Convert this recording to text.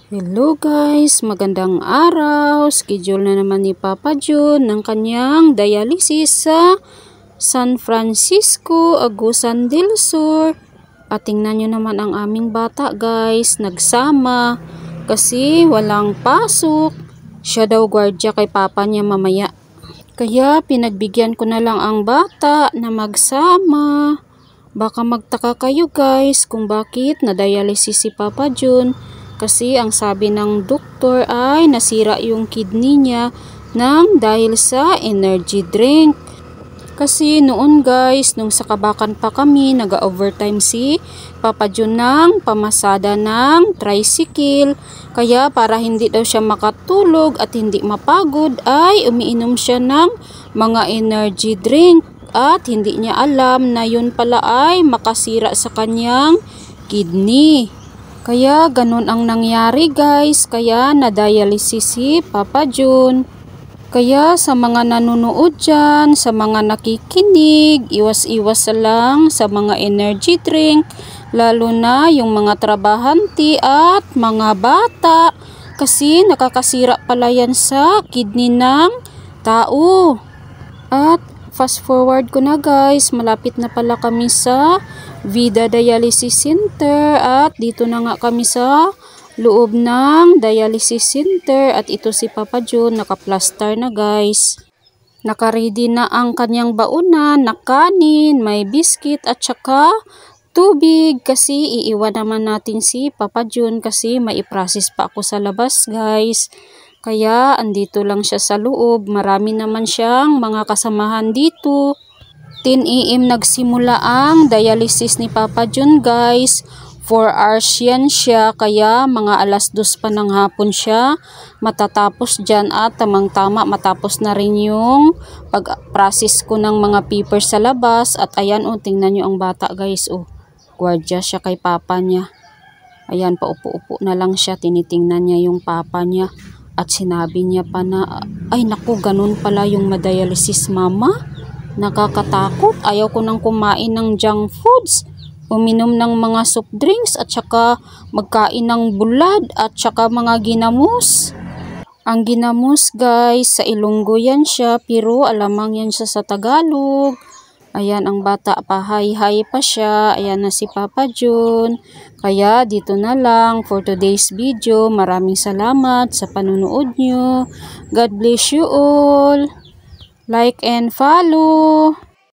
Hello guys, magandang araw. Schedule na naman ni Papa Jun ng kanyang dialysis sa San Francisco, Agusan del Sur. At tingnan nyo naman ang aming bata guys, nagsama kasi walang pasok. Siya daw gwardiya kay Papa niya mamaya. Kaya pinagbigyan ko na lang ang bata na magsama. Baka magtaka kayo guys kung bakit na-dialysis si Papa Jun. Kasi ang sabi ng doktor ay nasira yung kidney niya dahil sa energy drink. Kasi noon guys, nung sa Kabakan pa kami, nag-overtime si Papa Jun ng pamasada ng tricycle. Kaya para hindi daw siya makatulog at hindi mapagod ay umiinom siya ng mga energy drink. At hindi niya alam na yun pala ay makasira sa kanyang kidney. Kaya ganun ang nangyari guys, kaya na-dialysis si Papa Jun. Kaya sa mga nanonood dyan, sa mga nakikinig, iwas-iwas lang sa mga energy drink, lalo na yung mga trabahante at mga bata. Kasi nakakasira pala yan sa kidney ng tao. At fast forward ko na guys, malapit na pala kami sa Vida Dialysis Center at dito na nga kami sa loob ng dialysis center at ito si Papa Jun, naka-plaster na guys. Naka-ready na ang kanyang baunan na kanin, may biscuit at saka tubig kasi iiwan naman natin si Papa Jun kasi may i-process pa ako sa labas guys. Kaya andito lang siya sa loob, marami naman siyang mga kasamahan dito. 10 AM nagsimula ang dialysis ni Papa Jun guys. 4 hours yan siya, kaya mga alas 2 pa ng hapon siya matatapos dyan at tamang-tama matapos na rin yung pag-process ko ng mga papers sa labas. At ayan tingnan nyo ang bata guys, gwardiya siya kay Papa niya. Ayan, paupo-upo na lang siya, tinitingnan niya yung Papa niya. At sinabi niya pa na, ay naku, ganun pala yung madialysis mama. Nakakatakot, ayaw ko nang kumain ng junk foods. Uminom ng mga soft drinks at saka magkain ng bulad at saka mga ginamos. Ang ginamos guys, sa Ilonggo yan siya pero alamang yan siya sa Tagalog. Ayan ang bata pa, hi-hi pa siya. Ayan na si Papa Jun. Kaya dito na lang for today's video. Maraming salamat sa panunood nyo. God bless you all. Like and follow.